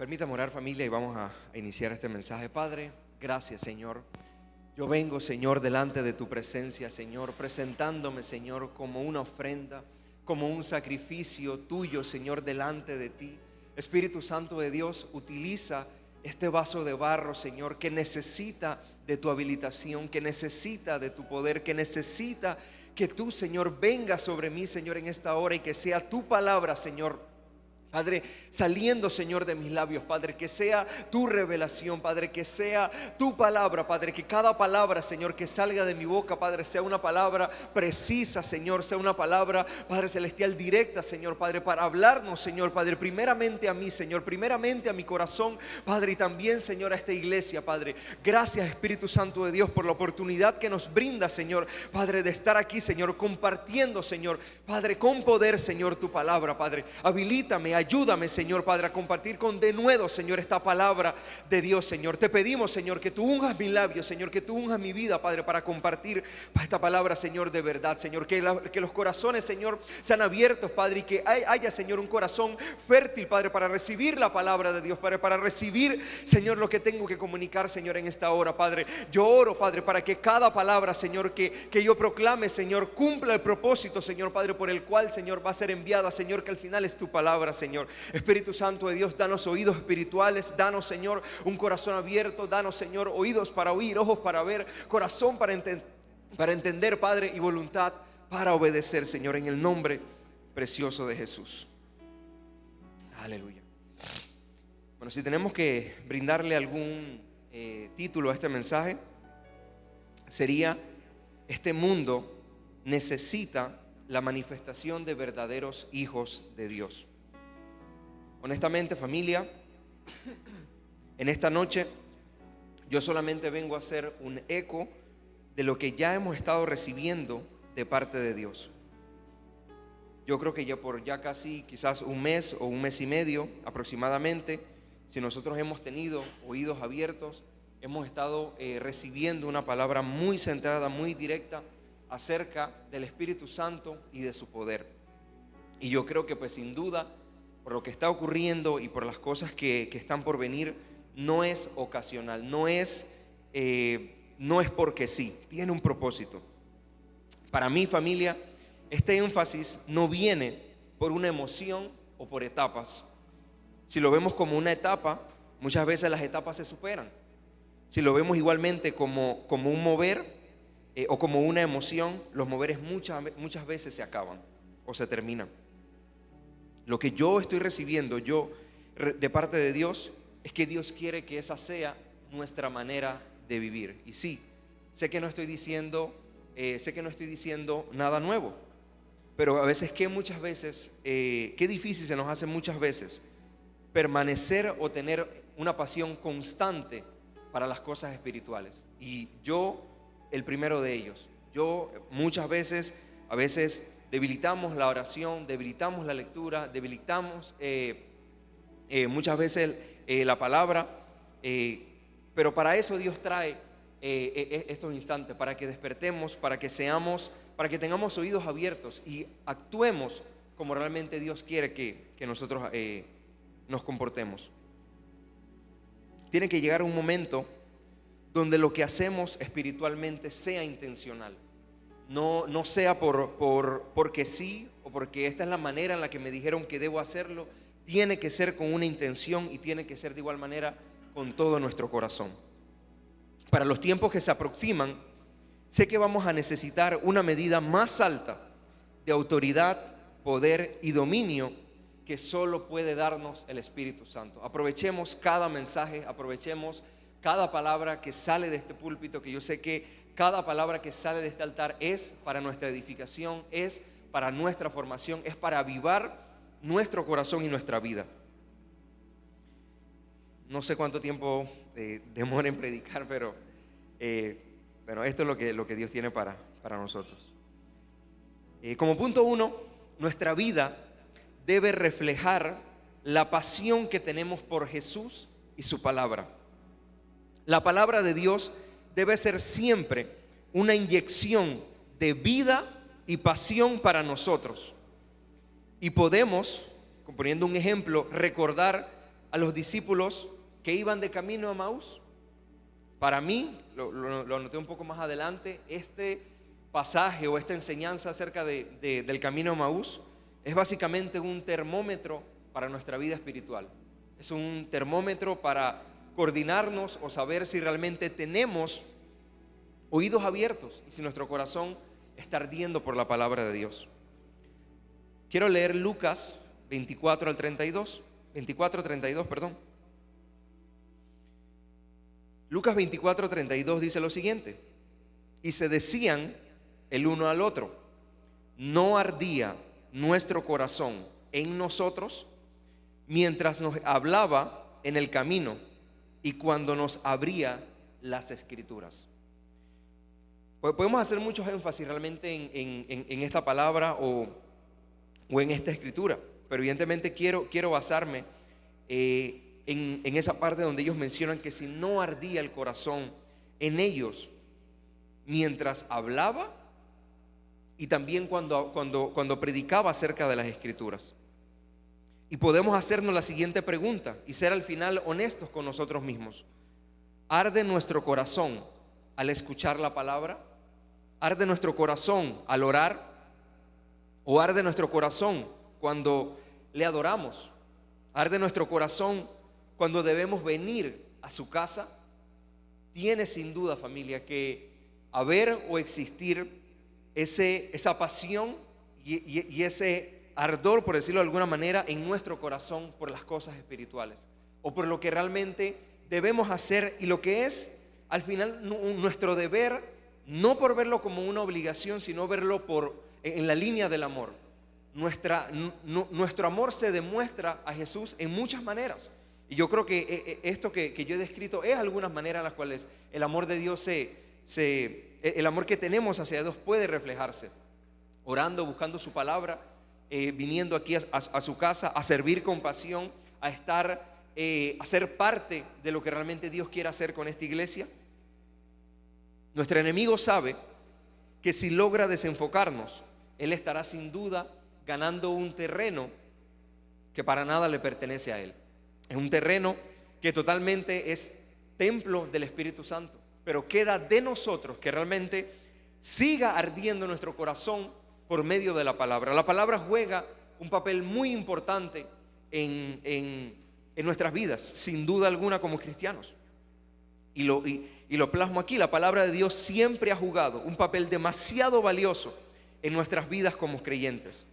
Permítame orar, familia, y vamos a iniciar este mensaje. Padre, gracias, Señor. Yo vengo, Señor, delante de tu presencia, Señor, presentándome, Señor, como una ofrenda, como un sacrificio tuyo, Señor, delante de ti. Espíritu Santo de Dios, utiliza este vaso de barro, Señor, que necesita de tu habilitación, que necesita de tu poder, que necesita que tú, Señor, vengas sobre mí, Señor, en esta hora, y que sea tu palabra, Señor, Padre, saliendo, Señor, de mis labios, Padre, que sea tu revelación, Padre, que sea tu palabra, Padre, que cada palabra, Señor, que salga de mi boca, Padre, sea una palabra precisa, Señor, sea una palabra, Padre celestial, directa, Señor, Padre, para hablarnos, Señor, Padre, primeramente a mí, Señor, primeramente a mi corazón, Padre, y también, Señor, a esta iglesia, Padre. Gracias, Espíritu Santo de Dios, por la oportunidad que nos brinda, Señor, Padre, de estar aquí, Señor, compartiendo, Señor, Padre, con poder, Señor, tu palabra, Padre. Habilítame, ayúdame, Señor, Padre, a compartir con denuedo, Señor, esta palabra de Dios, Señor. Te pedimos, Señor, que tú unjas mis labios, Señor, que tú unjas mi vida, Padre, para compartir esta palabra, Señor, de verdad, Señor. Que los corazones, Señor, sean abiertos, Padre, y que haya, Señor, un corazón fértil, Padre, para recibir la palabra de Dios, Padre, para recibir, Señor, lo que tengo que comunicar, Señor, en esta hora, Padre. Yo oro, Padre, para que cada palabra, Señor, que yo proclame, Señor, cumpla el propósito, Señor, Padre, por el cual, Señor, va a ser enviada, Señor, que al final es tu palabra, Señor. Espíritu Santo de Dios, danos oídos espirituales, danos, Señor, un corazón abierto, danos, Señor, oídos para oír, ojos para ver, corazón para entender, Padre, y voluntad para obedecer, Señor, en el nombre precioso de Jesús. Aleluya. Bueno, si tenemos que brindarle algún título a este mensaje, sería: este mundo necesita la manifestación de verdaderos hijos de Dios. Honestamente, familia, en esta noche yo solamente vengo a hacer un eco de lo que ya hemos estado recibiendo de parte de Dios. Yo creo que ya por casi quizás un mes o un mes y medio aproximadamente, si nosotros hemos tenido oídos abiertos, hemos estado recibiendo una palabra muy centrada, muy directa acerca del Espíritu Santo y de su poder. Y yo creo que pues sin duda, por lo que está ocurriendo y por las cosas que están por venir, no es ocasional, no es porque sí, tiene un propósito. Para mí, familia, este énfasis no viene por una emoción o por etapas. Si lo vemos como una etapa, muchas veces las etapas se superan. Si lo vemos igualmente como un mover o como una emoción, los moveres muchas veces se acaban o se terminan. Lo que yo estoy recibiendo de parte de Dios es que Dios quiere que esa sea nuestra manera de vivir. Y sí, sé que no estoy diciendo nada nuevo, pero a veces qué difícil se nos hace muchas veces permanecer o tener una pasión constante para las cosas espirituales. Y yo, el primero de ellos, muchas veces, debilitamos la oración, debilitamos la lectura, debilitamos muchas veces la palabra, pero para eso Dios trae estos instantes, para que despertemos, para que tengamos oídos abiertos y actuemos como realmente Dios quiere que nosotros nos comportemos. Tiene que llegar un momento donde lo que hacemos espiritualmente sea intencional. No sea porque sí o porque esta es la manera en la que me dijeron que debo hacerlo. Tiene que ser con una intención y tiene que ser de igual manera con todo nuestro corazón. Para los tiempos que se aproximan, sé que vamos a necesitar una medida más alta de autoridad, poder y dominio que solo puede darnos el Espíritu Santo. Aprovechemos cada mensaje, aprovechemos cada palabra que sale de este púlpito, que yo sé que cada palabra que sale de este altar es para nuestra edificación, es para nuestra formación, es para avivar nuestro corazón y nuestra vida. No sé cuánto tiempo demora en predicar, pero esto es lo que Dios tiene para nosotros. Como punto 1, nuestra vida debe reflejar la pasión que tenemos por Jesús y su palabra. La palabra de Dios debe ser siempre una inyección de vida y pasión para nosotros. Y podemos, poniendo un ejemplo, recordar a los discípulos que iban de camino a Emaús. Para mí, lo anoté un poco más adelante, este pasaje o esta enseñanza acerca del camino a Emaús es básicamente un termómetro para nuestra vida espiritual. Es un termómetro para coordinarnos o saber si realmente tenemos oídos abiertos y si nuestro corazón está ardiendo por la palabra de Dios. Quiero leer Lucas 24:32, perdón. Lucas 24:32 dice lo siguiente: y se decían el uno al otro, ¿no ardía nuestro corazón en nosotros mientras nos hablaba en el camino y cuando nos abría las escrituras? Pues podemos hacer muchos énfasis realmente en esta palabra o en esta escritura, pero evidentemente quiero basarme en esa parte donde ellos mencionan que si no ardía el corazón en ellos mientras hablaba y también cuando predicaba acerca de las escrituras. Y podemos hacernos la siguiente pregunta y ser al final honestos con nosotros mismos: ¿arde nuestro corazón al escuchar la palabra? ¿Arde nuestro corazón al orar? ¿O arde nuestro corazón cuando le adoramos? ¿Arde nuestro corazón cuando debemos venir a su casa? Tiene sin duda, familia, que haber o existir esa pasión y ese ardor, por decirlo de alguna manera, en nuestro corazón por las cosas espirituales o por lo que realmente debemos hacer y lo que es al final nuestro deber, no por verlo como una obligación, sino verlo en la línea del amor. Nuestro amor se demuestra a Jesús en muchas maneras, y yo creo que esto que yo he descrito es algunas maneras en las cuales el amor de Dios el amor que tenemos hacia Dios puede reflejarse: orando, buscando su palabra, viniendo aquí a su casa, a servir con pasión, a ser parte de lo que realmente Dios quiere hacer con esta iglesia. Nuestro enemigo sabe que si logra desenfocarnos, él estará sin duda ganando un terreno que para nada le pertenece a él. Es un terreno que totalmente es templo del Espíritu Santo, pero queda de nosotros que realmente siga ardiendo nuestro corazón por medio de la palabra. La palabra juega un papel muy importante en nuestras vidas, sin duda alguna, como cristianos. Y lo plasmo aquí: la palabra de Dios siempre ha jugado un papel demasiado valioso en nuestras vidas como creyentes.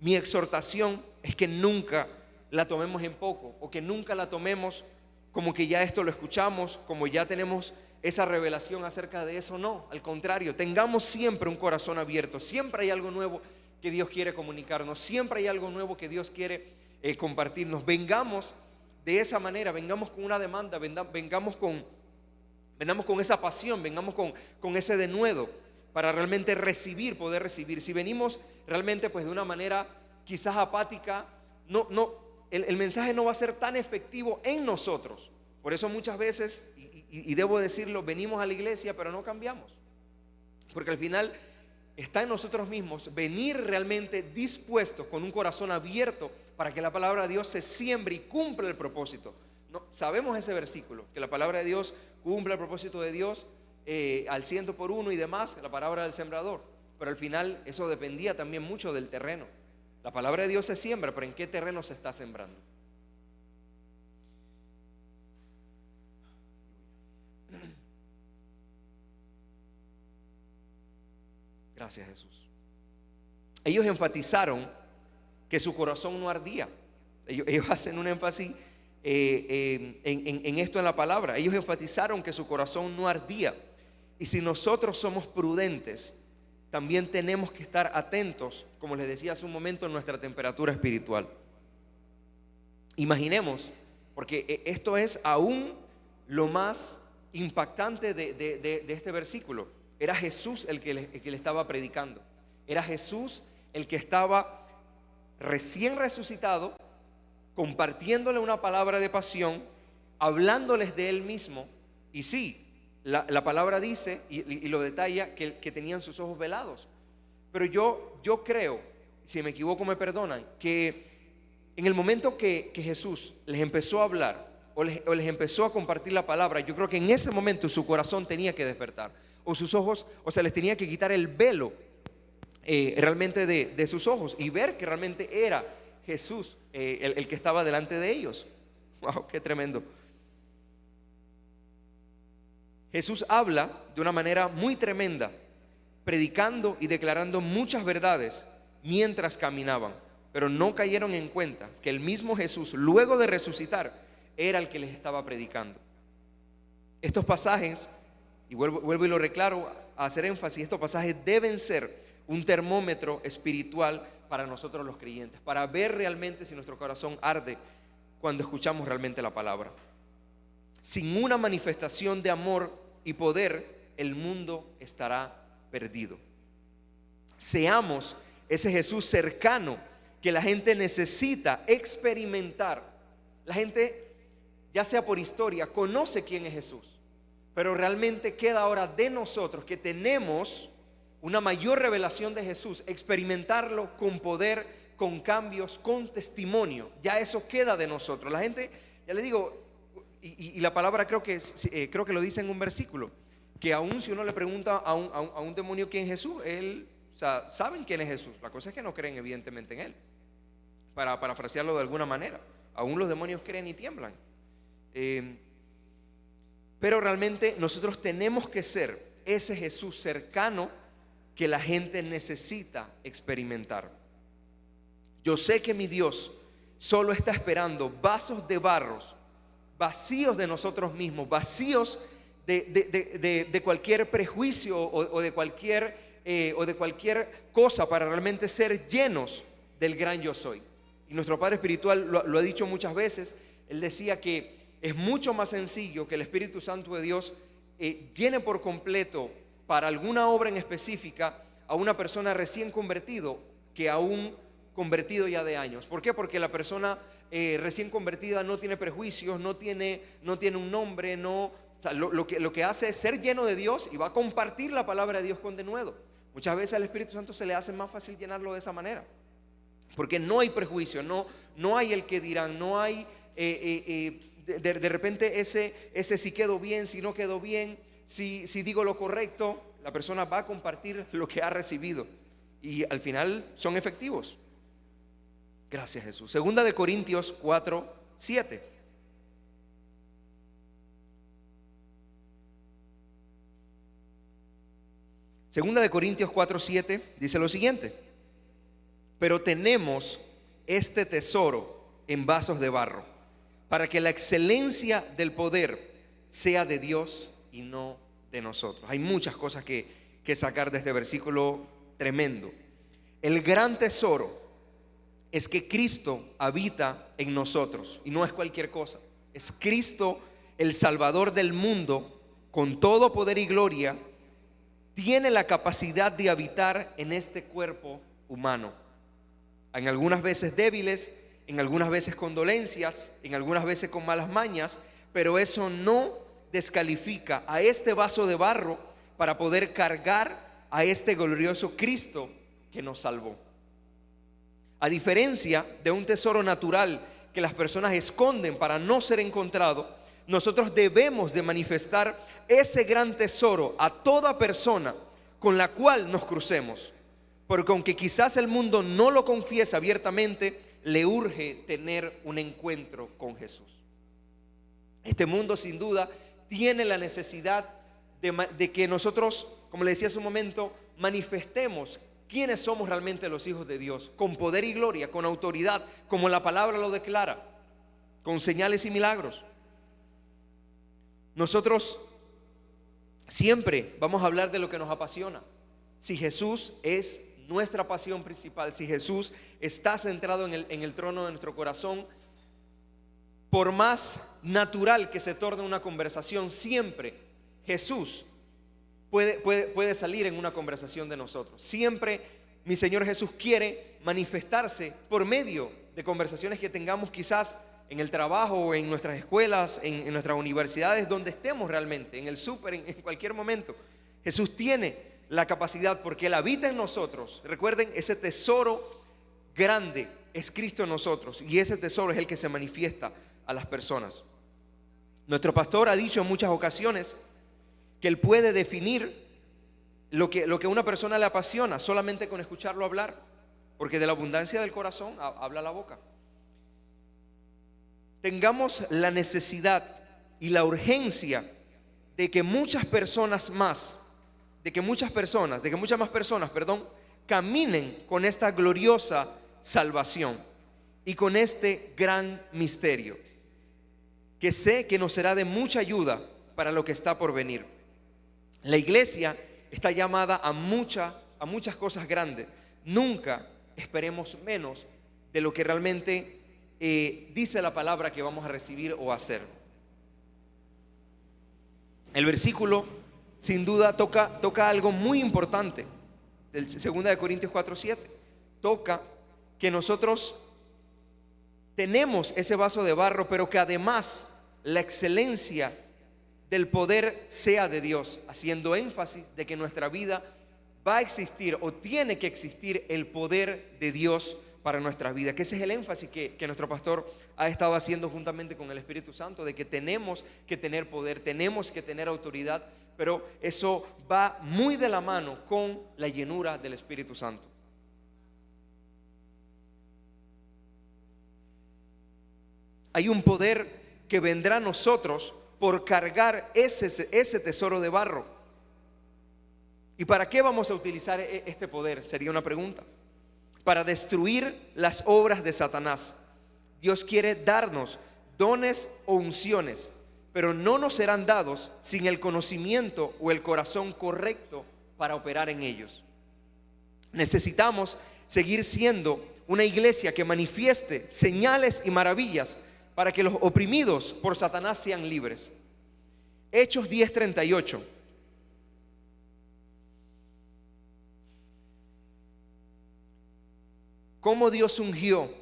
Mi exhortación es que nunca la tomemos en poco, o que nunca la tomemos como que ya esto lo escuchamos, como ya tenemos esa revelación acerca de eso. No, al contrario, tengamos siempre un corazón abierto. Siempre hay algo nuevo que Dios quiere comunicarnos, siempre hay algo nuevo que Dios quiere compartirnos. Vengamos de esa manera, vengamos con una demanda, vengamos con esa pasión, vengamos con ese denuedo para realmente poder recibir. Si venimos realmente pues de una manera quizás apática, el mensaje no va a ser tan efectivo en nosotros. Por eso muchas veces, y debo decirlo, venimos a la iglesia pero no cambiamos, porque al final está en nosotros mismos venir realmente dispuestos, con un corazón abierto, para que la palabra de Dios se siembre y cumpla el propósito. No, sabemos ese versículo, que la palabra de Dios cumple el propósito de Dios al 100 por 1 y demás, la palabra del sembrador. Pero al final eso dependía también mucho del terreno. La palabra de Dios se siembra, pero ¿en qué terreno se está sembrando? Gracias, Jesús. Ellos enfatizaron que su corazón no ardía. Ellos hacen un énfasis en esto en la palabra. Ellos enfatizaron que su corazón no ardía. Y si nosotros somos prudentes, también tenemos que estar atentos, como les decía hace un momento, en nuestra temperatura espiritual. Imaginemos, porque esto es aún lo más impactante de este versículo. Era Jesús el que le estaba predicando. Era Jesús el que estaba recién resucitado, compartiéndole una palabra de pasión, hablándoles de él mismo. Y sí, la palabra dice y lo detalla que tenían sus ojos velados. Pero yo creo, si me equivoco me perdonan, que en el momento que Jesús les empezó a hablar o les empezó a compartir la palabra, yo creo que en ese momento su corazón tenía que despertar, o sus ojos, o sea, les tenía que quitar el velo realmente de sus ojos y ver que realmente era Jesús el que estaba delante de ellos. Wow, qué tremendo. Jesús habla de una manera muy tremenda, predicando y declarando muchas verdades mientras caminaban, pero no cayeron en cuenta que el mismo Jesús, luego de resucitar, era el que les estaba predicando. Estos pasajes, y vuelvo y lo reclaro a hacer énfasis, estos pasajes deben ser un termómetro espiritual para nosotros los creyentes, para ver realmente si nuestro corazón arde cuando escuchamos realmente la palabra. Sin una manifestación de amor y poder, el mundo estará perdido. Seamos ese Jesús cercano que la gente necesita experimentar. La gente, ya sea por historia, conoce quién es Jesús, pero realmente queda ahora de nosotros que tenemos una mayor revelación de Jesús, experimentarlo con poder, con cambios, con testimonio. Ya eso queda de nosotros. La gente, ya le digo, y la palabra creo que lo dice en un versículo, que aún si uno le pregunta a un demonio quién es Jesús, él, o sea, saben quién es Jesús. La cosa es que no creen evidentemente en él. Para parafrasearlo de alguna manera, aún los demonios creen y tiemblan. Pero realmente nosotros tenemos que ser ese Jesús cercano que la gente necesita experimentar. Yo sé que mi Dios solo está esperando vasos de barros, vacíos de nosotros mismos, vacíos de cualquier prejuicio o de cualquier cosa, para realmente ser llenos del gran yo soy. Y nuestro Padre Espiritual lo ha dicho muchas veces. Él decía que es mucho más sencillo que el Espíritu Santo de Dios llene por completo para alguna obra en específica a una persona recién convertido que a un convertido ya de años. ¿Por qué? Porque la persona recién convertida no tiene prejuicios, no tiene un nombre, o sea, lo que hace es ser lleno de Dios y va a compartir la palabra de Dios con denuedo. Muchas veces al Espíritu Santo se le hace más fácil llenarlo de esa manera, porque no hay prejuicio, no hay el que dirán, no hay de repente ese si quedo bien, si no quedo bien, si digo lo correcto. La persona va a compartir lo que ha recibido y al final son efectivos. Gracias, Jesús. Segunda de Corintios 4:7. Segunda de Corintios 4:7 dice lo siguiente: pero tenemos este tesoro en vasos de barro, para que la excelencia del poder sea de Dios y no de nosotros. Hay muchas cosas que sacar de este versículo tremendo. El gran tesoro es que Cristo habita en nosotros, y no es cualquier cosa. Es Cristo, el Salvador del mundo, con todo poder y gloria, tiene la capacidad de habitar en este cuerpo humano. En algunas veces débiles, en algunas veces con dolencias, en algunas veces con malas mañas, pero eso no descalifica a este vaso de barro para poder cargar a este glorioso Cristo que nos salvó. A diferencia de un tesoro natural que las personas esconden para no ser encontrado, nosotros debemos de manifestar ese gran tesoro a toda persona con la cual nos crucemos, porque aunque quizás el mundo no lo confiese abiertamente, le urge tener un encuentro con Jesús. Este mundo sin duda tiene la necesidad de que nosotros, como le decía hace un momento, manifestemos quiénes somos realmente los hijos de Dios, con poder y gloria, con autoridad, como la palabra lo declara, con señales y milagros. Nosotros siempre vamos a hablar de lo que nos apasiona. Si Jesús es nuestra pasión principal, si Jesús está centrado en el trono de nuestro corazón, por más natural que se torne una conversación, siempre Jesús puede salir en una conversación de nosotros. Siempre mi Señor Jesús quiere manifestarse por medio de conversaciones que tengamos quizás en el trabajo, en nuestras escuelas, en nuestras universidades, donde estemos realmente, en el súper, en cualquier momento. Jesús tiene la capacidad, porque Él habita en nosotros. Recuerden ese tesoro grande es Cristo en nosotros, y ese tesoro es el que se manifiesta a las personas. Nuestro pastor ha dicho en muchas ocasiones que él puede definir lo que a una persona le apasiona solamente con escucharlo hablar, porque de la abundancia del corazón habla la boca. Tengamos la necesidad y la urgencia de que muchas más personas, caminen con esta gloriosa salvación y con este gran misterio, que sé que nos será de mucha ayuda para lo que está por venir. La iglesia está llamada a muchas cosas grandes. Nunca esperemos menos de lo que realmente dice la palabra que vamos a recibir o hacer. El versículo sin duda toca algo muy importante. El 2 Corintios 4:7 toca que nosotros tenemos ese vaso de barro, pero que además la excelencia del poder sea de Dios, haciendo énfasis de que en nuestra vida va a existir o tiene que existir el poder de Dios para nuestra vida, que ese es el énfasis que nuestro pastor ha estado haciendo juntamente con el Espíritu Santo, de que tenemos que tener poder, tenemos que tener autoridad, pero eso va muy de la mano con la llenura del Espíritu Santo. Hay un poder que vendrá a nosotros por cargar ese tesoro de barro. ¿Y para qué vamos a utilizar este poder? Sería una pregunta. Para destruir las obras de Satanás. Dios quiere darnos dones o unciones, pero no nos serán dados sin el conocimiento o el corazón correcto para operar en ellos. Necesitamos seguir siendo una iglesia que manifieste señales y maravillas para que los oprimidos por Satanás sean libres. Hechos 10:38. Cómo Dios ungió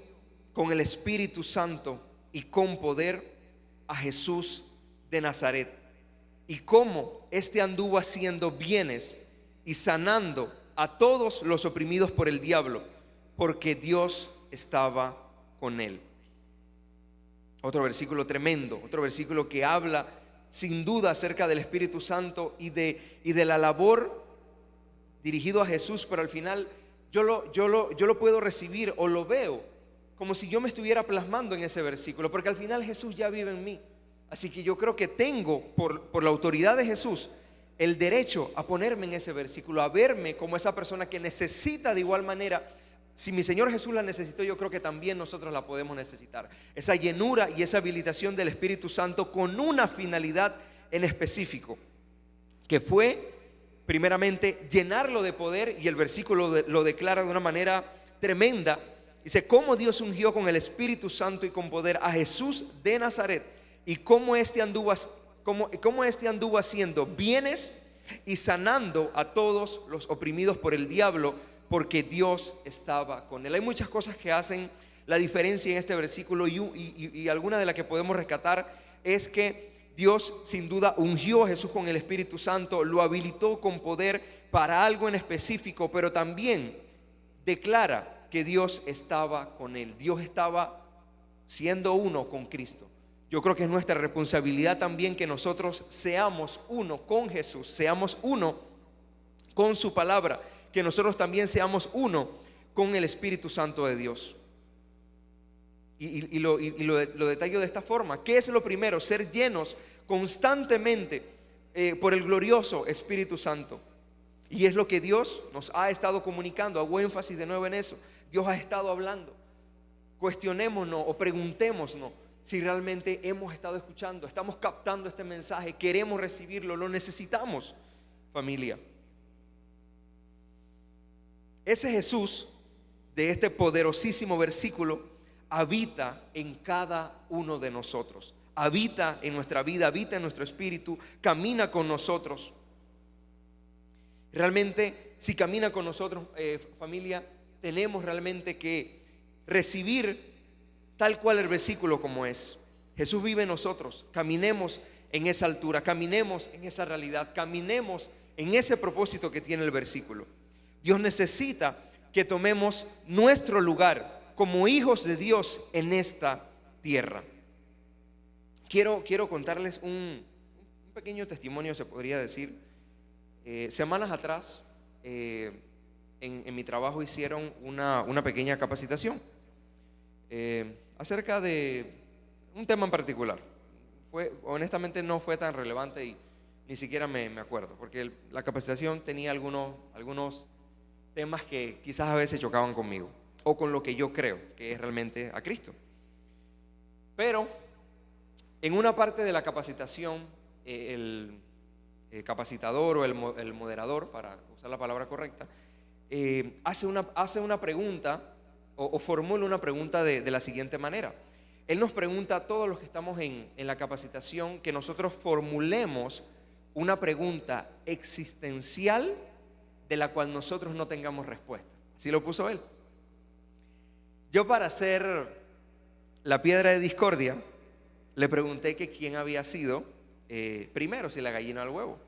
con el Espíritu Santo y con poder a Jesús de Nazaret, y cómo éste anduvo haciendo bienes y sanando a todos los oprimidos por el diablo, porque Dios estaba con él. Otro versículo tremendo, otro versículo que habla sin duda acerca del Espíritu Santo y de la labor dirigido a Jesús, pero al final yo lo puedo recibir o lo veo como si yo me estuviera plasmando en ese versículo, porque al final Jesús ya vive en mí. Así que yo creo que tengo por la autoridad de Jesús el derecho a ponerme en ese versículo, a verme como esa persona que necesita de igual manera. Si mi Señor Jesús la necesitó, yo creo que también nosotros la podemos necesitar. Esa llenura y esa habilitación del Espíritu Santo con una finalidad en específico, que fue primeramente llenarlo de poder, y el versículo lo declara de una manera tremenda. Dice cómo Dios ungió con el Espíritu Santo y con poder a Jesús de Nazaret, y cómo este anduvo haciendo bienes y sanando a todos los oprimidos por el diablo, porque Dios estaba con él. Hay muchas cosas que hacen la diferencia en este versículo, y alguna de las que podemos rescatar es que Dios sin duda ungió a Jesús con el Espíritu Santo, lo habilitó con poder para algo en específico, pero también declara que Dios estaba con él. Dios estaba siendo uno con Cristo. Yo creo que es nuestra responsabilidad también que nosotros seamos uno con Jesús, seamos uno con su palabra, que nosotros también seamos uno con el Espíritu Santo de Dios. Y lo detallo de esta forma. ¿Qué es lo primero? Ser llenos constantemente por el glorioso Espíritu Santo. Y es lo que Dios nos ha estado comunicando. Hago énfasis de nuevo en eso. Dios ha estado hablando. Cuestionémonos o preguntémonos si realmente hemos estado escuchando, estamos captando este mensaje, queremos recibirlo, lo necesitamos, familia. Ese Jesús de este poderosísimo versículo habita en cada uno de nosotros, habita en nuestra vida, habita en nuestro espíritu, camina con nosotros. Realmente, si camina con nosotros, familia, tenemos realmente que recibir tal cual el versículo como es. Jesús vive en nosotros. Caminemos en esa altura, caminemos en esa realidad, caminemos en ese propósito que tiene el versículo. Dios necesita que tomemos nuestro lugar como hijos de Dios en esta tierra. Quiero contarles un pequeño testimonio, se podría decir. Semanas atrás, en mi trabajo hicieron una pequeña capacitación acerca de un tema en particular. Honestamente no fue tan relevante y ni siquiera me acuerdo, porque la capacitación tenía algunos temas que quizás a veces chocaban conmigo o con lo que yo creo que es realmente a Cristo. Pero en una parte de la capacitación, el capacitador o el moderador, para usar la palabra correcta, hace una pregunta o formula una pregunta de la siguiente manera. Él nos pregunta a todos los que estamos en la capacitación que nosotros formulemos una pregunta existencial de la cual nosotros no tengamos respuesta. Así lo puso él. Yo, para hacer la piedra de discordia, le pregunté que quién había sido primero, si la gallina o el huevo.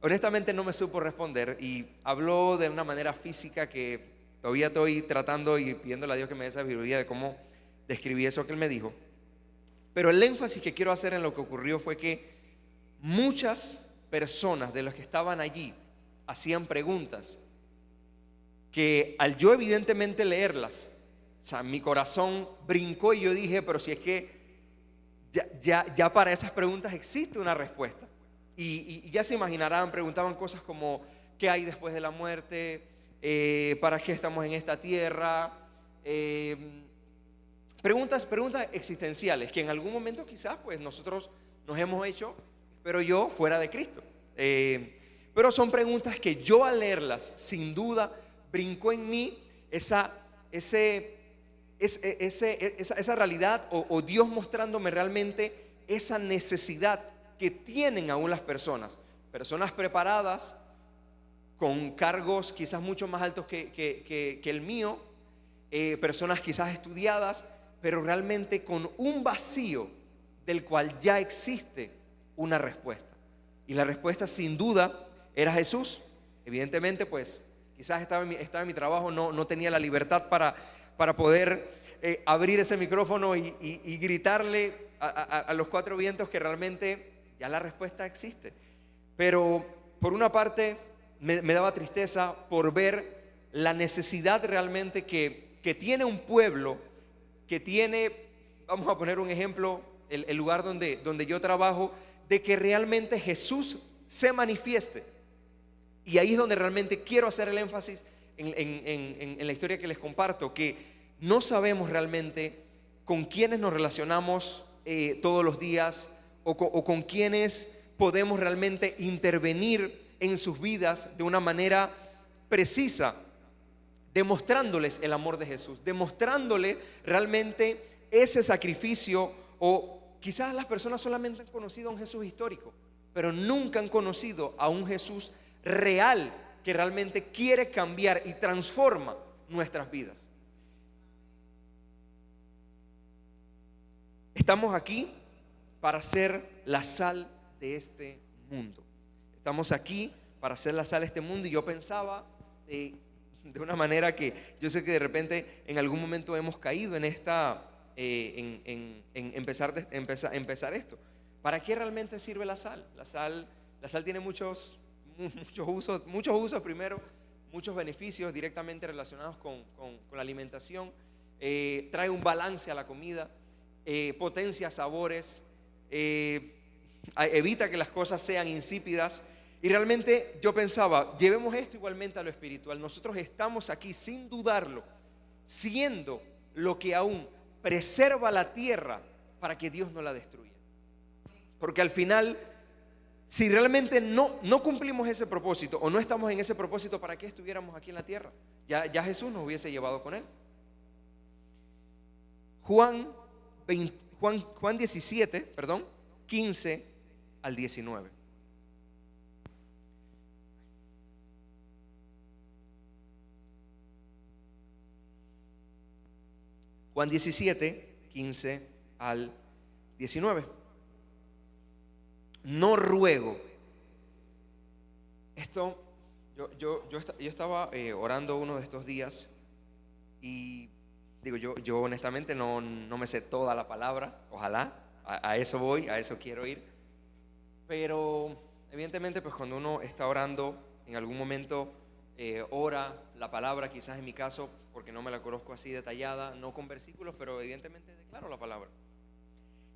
Honestamente no me supo responder y habló de una manera física que todavía estoy tratando y pidiéndole a Dios que me dé sabiduría de cómo describí eso que él me dijo. Pero el énfasis que quiero hacer en lo que ocurrió fue que muchas personas de los que estaban allí hacían preguntas que, al yo evidentemente leerlas, o sea, mi corazón brincó y yo dije, pero si es que ya para esas preguntas existe una respuesta. Y ya se imaginarán, preguntaban cosas como ¿qué hay después de la muerte? ¿Para qué estamos en esta tierra? Preguntas existenciales que en algún momento quizás pues nosotros nos hemos hecho, pero yo fuera de Cristo. Pero son preguntas que yo, al leerlas, sin duda brincó en mí esa realidad o Dios mostrándome realmente esa necesidad que tienen aún las personas preparadas, con cargos quizás mucho más altos que el mío, personas quizás estudiadas, pero realmente con un vacío del cual ya existe una respuesta. Y la respuesta sin duda era Jesús. Evidentemente pues quizás estaba en mi trabajo, no tenía la libertad para poder abrir ese micrófono y gritarle a los cuatro vientos que realmente ya la respuesta existe. Pero por una parte me daba tristeza por ver la necesidad realmente que tiene un pueblo, que tiene, vamos a poner un ejemplo, el lugar donde yo trabajo, de que realmente Jesús se manifieste. Y ahí es donde realmente quiero hacer el énfasis en la historia que les comparto, que no sabemos realmente con quiénes nos relacionamos todos los días o con quienes podemos realmente intervenir en sus vidas de una manera precisa, demostrándoles el amor de Jesús, demostrándole realmente ese sacrificio. O quizás las personas solamente han conocido a un Jesús histórico, pero nunca han conocido a un Jesús real que realmente quiere cambiar y transforma nuestras vidas. Estamos aquí para ser la sal de este mundo. Estamos aquí para ser la sal de este mundo. Y yo pensaba de una manera que yo sé que de repente en algún momento hemos caído en empezar esto. ¿Para qué realmente sirve la sal? La sal tiene muchos usos primero, muchos beneficios directamente relacionados con la alimentación. Trae un balance a la comida, potencia sabores, evita que las cosas sean insípidas. Y realmente yo pensaba, llevemos esto igualmente a lo espiritual. Nosotros estamos aquí sin dudarlo, siendo lo que aún preserva la tierra para que Dios no la destruya. Porque al final, si realmente no cumplimos ese propósito o no estamos en ese propósito, ¿para qué estuviéramos aquí en la tierra? Ya Jesús nos hubiese llevado con él. Juan 17, 15 al 19. Juan 17, 15 al 19. No ruego. Esto, yo estaba orando uno de estos días y Digo, yo honestamente no me sé toda la palabra, ojalá, a eso voy, a eso quiero ir. Pero evidentemente pues cuando uno está orando, en algún momento ora la palabra, quizás en mi caso, porque no me la conozco así detallada, no con versículos, pero evidentemente declaro la palabra.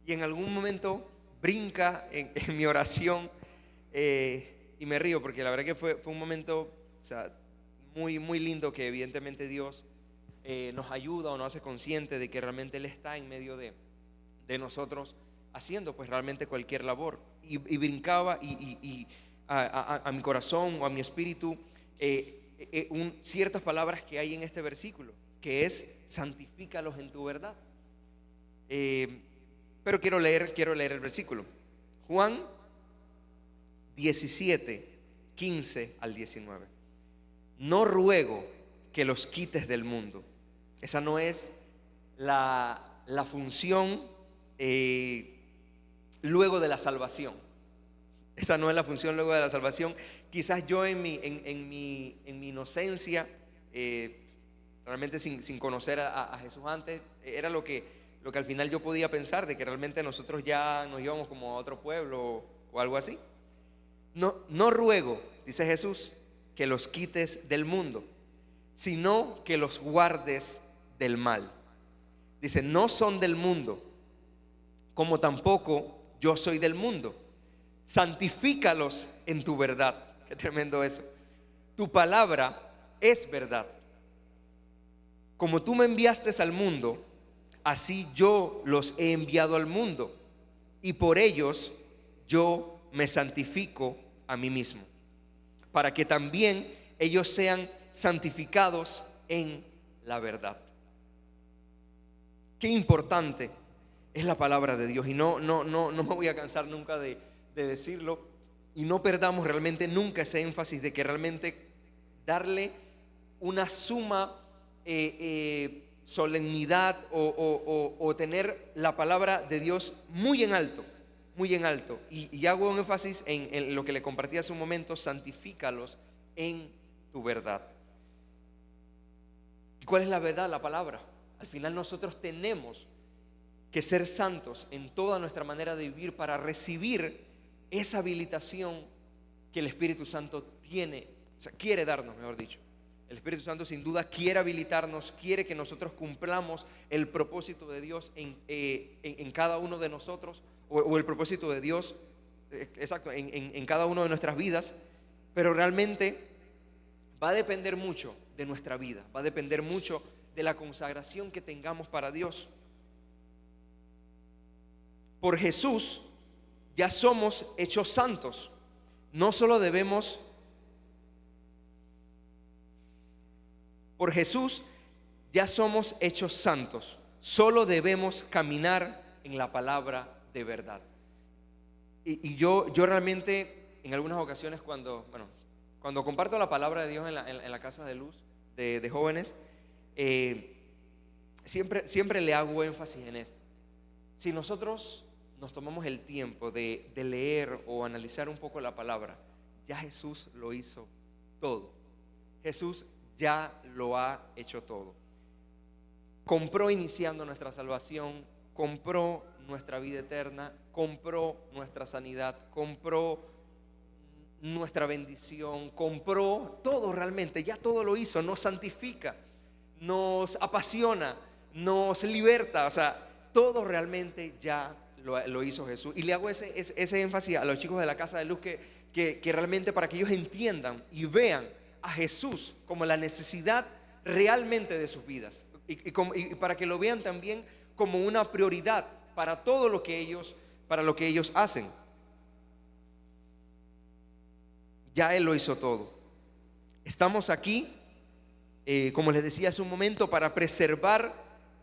Y en algún momento brinca en mi oración y me río porque la verdad que fue un momento, o sea, muy, muy lindo, que evidentemente Dios nos ayuda o nos hace consciente de que realmente Él está en medio de nosotros haciendo pues realmente cualquier labor. Y brincaba y a mi corazón o a mi espíritu ciertas palabras que hay en este versículo, que es: santifícalos en tu verdad. Pero quiero leer el versículo. Juan 17, 15 al 19. No ruego que los quites del mundo. Esa no es la función luego de la salvación. Esa no es la función luego de la salvación. Quizás yo en mi inocencia, realmente sin conocer a Jesús antes, era lo que al final yo podía pensar, de que realmente nosotros ya nos íbamos como a otro pueblo o algo así. No ruego, dice Jesús, que los quites del mundo, sino que los guardes del mal. Dice: no son del mundo, como tampoco yo soy del mundo. Santifícalos en tu verdad. Qué tremendo eso. Tu palabra es verdad. Como tú me enviaste al mundo, así yo los he enviado al mundo, y por ellos yo me santifico a mí mismo, para que también ellos sean santificados en la verdad. Qué importante es la palabra de Dios, y no me voy a cansar nunca de decirlo, y no perdamos realmente nunca ese énfasis de que realmente darle una suma solemnidad o tener la palabra de Dios muy en alto, muy en alto. Y hago un énfasis en lo que le compartí hace un momento: santifícalos en tu verdad. ¿Y cuál es la verdad? La palabra. Al final nosotros tenemos que ser santos en toda nuestra manera de vivir para recibir esa habilitación que el Espíritu Santo tiene, o sea, quiere darnos, mejor dicho. El Espíritu Santo sin duda quiere habilitarnos, quiere que nosotros cumplamos el propósito de Dios en cada uno de nosotros, o el propósito de Dios, exacto, en cada una de nuestras vidas. Pero realmente va a depender mucho de nuestra vida, va a depender mucho de la consagración que tengamos para Dios. Por Jesús ya somos hechos santos. No solo debemos, por Jesús ya somos hechos santos. Solo debemos caminar en la palabra de verdad. Y yo realmente en algunas ocasiones cuando comparto la palabra de Dios en la casa de luz de jóvenes, siempre le hago énfasis en esto. Si nosotros nos tomamos el tiempo de leer o analizar un poco la palabra, ya Jesús lo hizo todo. Jesús ya lo ha hecho todo. Compró iniciando nuestra salvación, compró nuestra vida eterna, compró nuestra sanidad, compró nuestra bendición, compró todo realmente, ya todo lo hizo. Nos santifica, nos apasiona, nos liberta, o sea, todo realmente ya lo hizo Jesús. Y le hago ese énfasis a los chicos de la casa de luz, que realmente para que ellos entiendan y vean a Jesús como la necesidad realmente de sus vidas, y para que lo vean también como una prioridad para todo lo que ellos hacen. Ya Él lo hizo todo. Estamos aquí, como les decía hace un momento, para preservar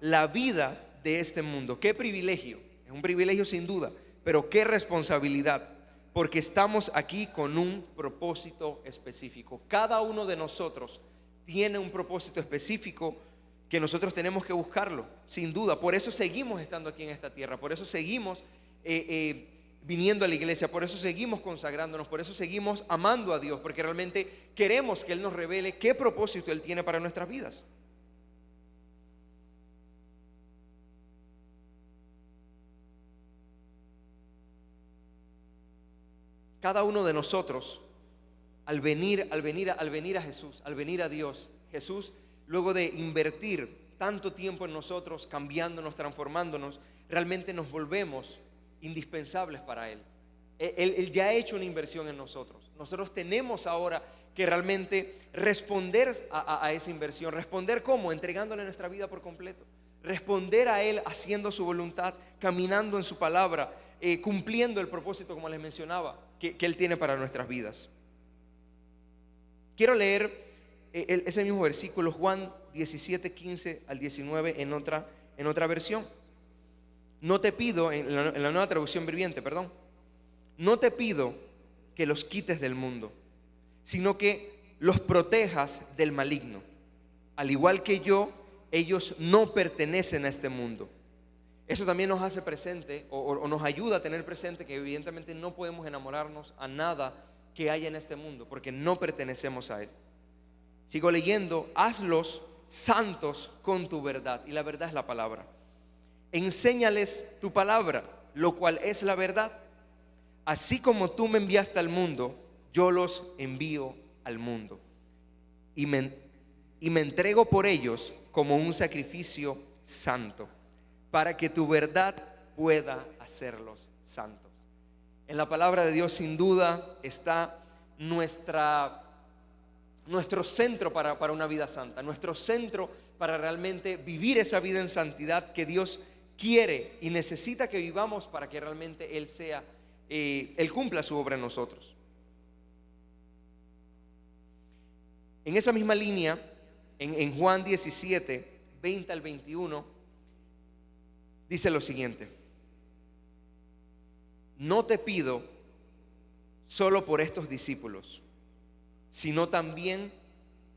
la vida de este mundo. Qué privilegio, es un privilegio sin duda, pero qué responsabilidad, porque estamos aquí con un propósito específico. Cada uno de nosotros tiene un propósito específico que nosotros tenemos que buscarlo, sin duda. Por eso seguimos estando aquí en esta tierra, por eso seguimos viniendo a la iglesia, por eso seguimos consagrándonos, por eso seguimos amando a Dios, porque realmente queremos que Él nos revele qué propósito Él tiene para nuestras vidas. cada uno de nosotros, al venir a Jesús, al venir a Dios, Jesús, luego de invertir tanto tiempo en nosotros, cambiándonos, transformándonos, realmente nos volvemos indispensables para Él. Él ya ha hecho una inversión en nosotros. Nosotros tenemos ahora que realmente responder a esa inversión. ¿Responder cómo? Entregándole nuestra vida por completo. Responder a Él haciendo su voluntad, caminando en su palabra, cumpliendo el propósito, como les mencionaba, que Él tiene para nuestras vidas. Quiero leer ese mismo versículo, Juan 17, 15 al 19, en otra versión. No te pido, en la nueva traducción viviente, perdón. No te pido que los quites del mundo, sino que los protejas del maligno. Al igual que yo, ellos no pertenecen a este mundo. Eso también nos hace presente o nos ayuda a tener presente que evidentemente no podemos enamorarnos a nada que haya en este mundo, porque no pertenecemos a él. Sigo leyendo: hazlos santos con tu verdad, y la verdad es la palabra. Enséñales tu palabra, lo cual es la verdad. Así como tú me enviaste al mundo, yo los envío al mundo, y me entrego por ellos como un sacrificio santo, para que tu verdad pueda hacerlos santos. En la palabra de Dios sin duda está nuestro centro para una vida santa, nuestro centro para realmente vivir esa vida en santidad que Dios quiere y necesita que vivamos para que realmente Él cumpla su obra en nosotros. En esa misma línea, en Juan 17, 20 al 21, dice lo siguiente: no te pido solo por estos discípulos, sino también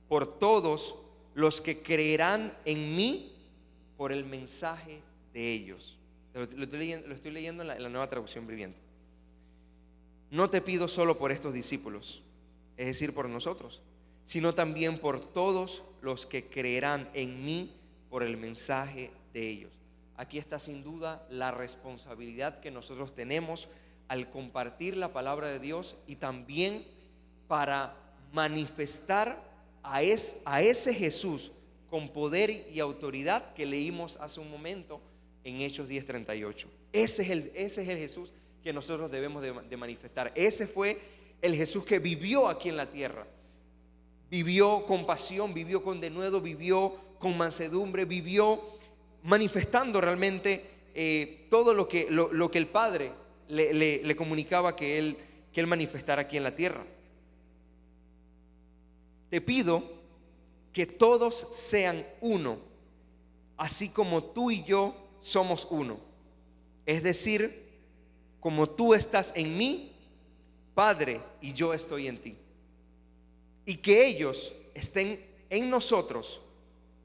por todos los que creerán en mí por el mensaje de ellos. Lo estoy leyendo en la nueva traducción viviente. No te pido solo por estos discípulos, es decir, por nosotros, sino también por todos los que creerán en mí por el mensaje de ellos. Aquí está sin duda la responsabilidad que nosotros tenemos al compartir la palabra de Dios y también para manifestar a ese Jesús con poder y autoridad que leímos hace un momento en Hechos 10:38. Ese es el Jesús que nosotros debemos de manifestar. Ese fue el Jesús que vivió aquí en la tierra. Vivió con pasión, vivió con denuedo, vivió con mansedumbre, vivió manifestando realmente todo lo que el Padre le comunicaba que él manifestara aquí en la tierra. Te pido que todos sean uno, así como tú y yo somos uno. Es decir, como tú estás en mí, Padre, y yo estoy en ti. Y que ellos estén en nosotros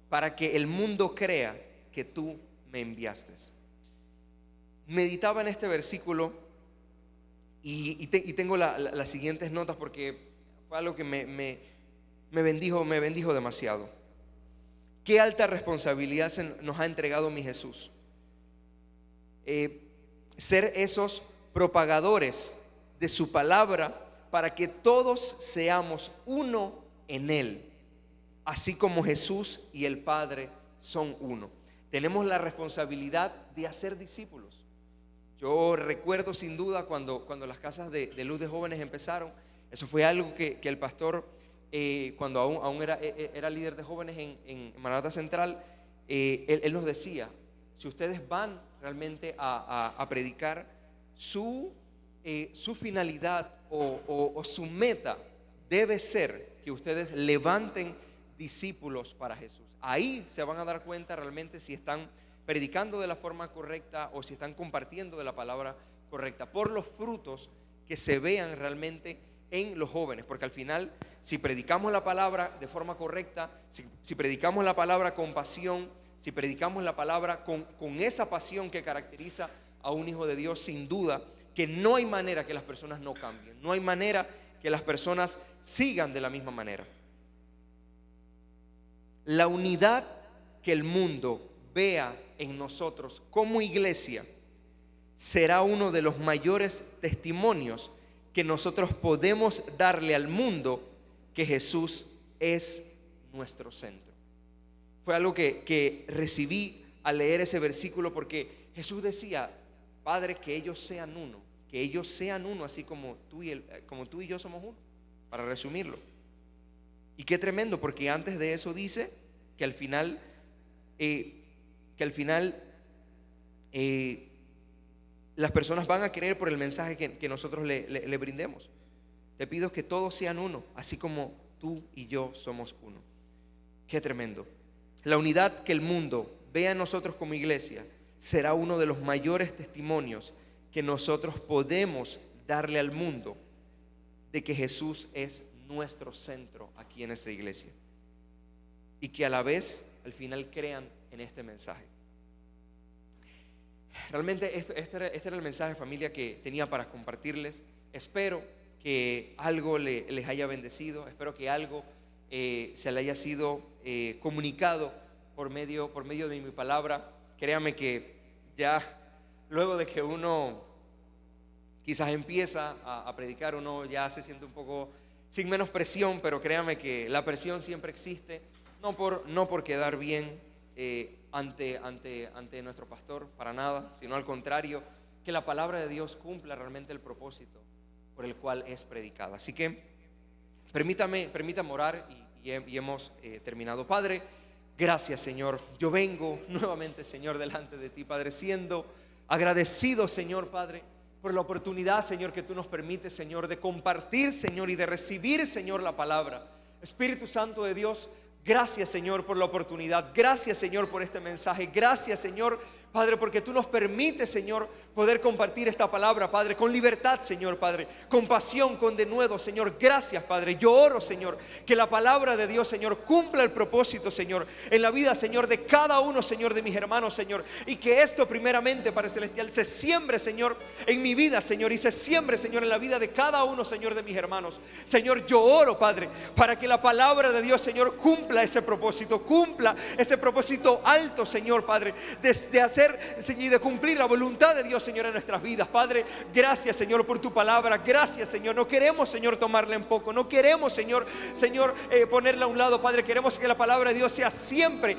para que el mundo crea que tú me enviaste. Meditaba en este versículo y tengo las siguientes notas porque fue algo que me bendijo demasiado. Qué alta responsabilidad nos ha entregado mi Jesús. Ser esos propagadores de su palabra para que todos seamos uno en Él, así como Jesús y el Padre son uno. Tenemos la responsabilidad de hacer discípulos. Yo recuerdo sin duda cuando las casas de luz de jóvenes empezaron. Eso fue algo que el pastor, cuando aún era líder de jóvenes en Maranatha Central, él nos decía: si ustedes van realmente a predicar, su finalidad o su meta debe ser que ustedes levanten discípulos para Jesús. Ahí se van a dar cuenta realmente si están predicando de la forma correcta o si están compartiendo de la palabra correcta, por los frutos que se vean realmente en los jóvenes. Porque al final, si predicamos la palabra de forma correcta, si predicamos la palabra con pasión, si predicamos la palabra con esa pasión que caracteriza a un hijo de Dios, sin duda que no hay manera que las personas no cambien, no hay manera que las personas sigan de la misma manera. La unidad que el mundo vea en nosotros como iglesia será uno de los mayores testimonios que nosotros podemos darle al mundo que Jesús es nuestro centro. Fue algo que recibí al leer ese versículo, porque Jesús decía: Padre, que ellos sean uno, así como tú y yo somos uno, para resumirlo. Y qué tremendo, porque antes de eso dice que al final las personas van a creer por el mensaje que nosotros le brindemos. Te pido que todos sean uno, así como tú y yo somos uno. Qué tremendo. La unidad que el mundo vea en nosotros como iglesia será uno de los mayores testimonios que nosotros podemos darle al mundo de que Jesús es nuestro centro aquí en esta iglesia, y que a la vez al final crean en este mensaje. Realmente este era el mensaje, familia, que tenía para compartirles. Espero que algo les haya bendecido. Espero que algo se le haya sido comunicado por medio de mi palabra. Créame que ya luego de que uno quizás empieza a predicar, uno ya se siente un poco sin menos presión, pero créame que la presión siempre existe, no por quedar bien ante nuestro pastor, para nada, sino al contrario, que la palabra de Dios cumpla realmente el propósito por el cual es predicada. Así que permítame orar y hemos terminado. Padre, gracias, Señor. Yo vengo nuevamente, Señor, delante de ti, Padre, siendo agradecido, Señor, Padre, por la oportunidad, Señor, que tú nos permites, Señor, de compartir, Señor, y de recibir, Señor, la palabra. Espíritu Santo de Dios, gracias, Señor, por la oportunidad. Gracias, Señor, por este mensaje. Gracias, Señor, Padre, porque tú nos permites, Señor, poder compartir esta palabra, Padre, con libertad, Señor, Padre, con pasión, con denuedo, Señor. Gracias, Padre. Yo oro, Señor, que la palabra de Dios, Señor, cumpla el propósito, Señor, en la vida, Señor, de cada uno, Señor, de mis hermanos, Señor, y que esto primeramente, Padre Celestial, se siembre, Señor, en mi vida, Señor, y se siembre, Señor, en la vida de cada uno, Señor, de mis hermanos. Señor, yo oro, Padre, para que la palabra de Dios, Señor, cumpla ese propósito alto, Señor, Padre, de hacer y de cumplir la voluntad de Dios, Señor, en nuestras vidas. Padre, gracias, Señor, por tu palabra. Gracias, Señor. No queremos, Señor, tomarla en poco. No queremos, Señor, ponerla a un lado, Padre. Queremos que la palabra de Dios sea siempre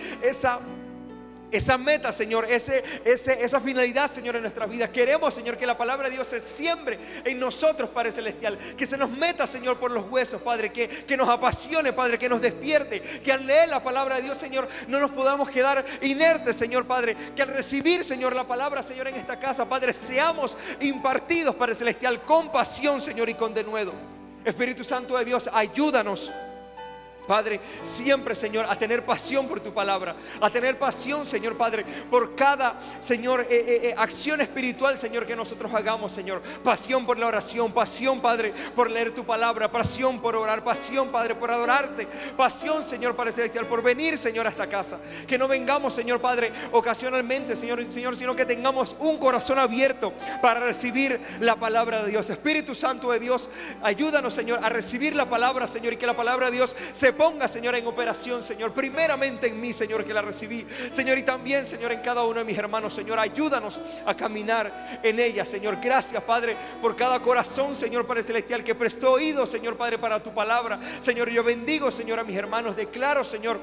esa meta, Señor, esa finalidad, Señor, en nuestras vidas. Queremos, Señor, que la palabra de Dios se siembre en nosotros, Padre Celestial. Que se nos meta, Señor, por los huesos, Padre. Que nos apasione, Padre, que nos despierte. Que al leer la palabra de Dios, Señor, no nos podamos quedar inertes, Señor, Padre. Que al recibir, Señor, la palabra, Señor, en esta casa, Padre, seamos impartidos, Padre Celestial, con pasión, Señor, y con denuedo. Espíritu Santo de Dios, ayúdanos, Padre, siempre, Señor, a tener pasión por tu palabra, a tener pasión, Señor, Padre, por cada, Señor, acción espiritual, Señor, que nosotros hagamos, Señor. Pasión por la oración, pasión, Padre, por leer tu palabra, pasión por orar, pasión, Padre, por adorarte, pasión, Señor, Padre Celestial, por venir, Señor, a esta casa. Que no vengamos, Señor, Padre, ocasionalmente, Señor, sino que tengamos un corazón abierto para recibir la palabra de Dios. Espíritu Santo de Dios, ayúdanos, Señor, a recibir la palabra, Señor, y que la palabra de Dios se ponga, Señor, en operación, Señor, primeramente en mí, Señor, que la recibí, Señor, y también, Señor, en cada uno de mis hermanos. Señor, ayúdanos a caminar en ella, Señor. Gracias, Padre, por cada corazón, Señor, Padre Celestial, que prestó oído, Señor, Padre, para tu palabra. Señor, yo bendigo, Señor, a mis hermanos. Declaro, Señor,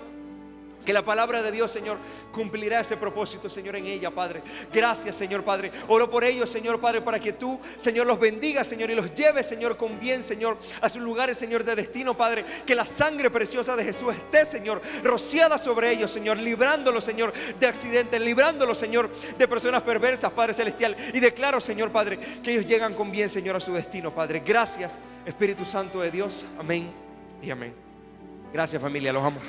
que la palabra de Dios, Señor, cumplirá ese propósito, Señor, en ella, Padre. Gracias, Señor, Padre. Oro por ellos, Señor, Padre, para que tú, Señor, los bendigas, Señor, y los lleves, Señor, con bien, Señor, a sus lugares, Señor, de destino, Padre. Que la sangre preciosa de Jesús esté, Señor, rociada sobre ellos, Señor, librándolos, Señor, de accidentes, librándolos, Señor, de personas perversas, Padre Celestial. Y declaro, Señor, Padre, que ellos llegan con bien, Señor, a su destino, Padre. Gracias, Espíritu Santo de Dios. Amén y amén. Gracias, familia, los amo.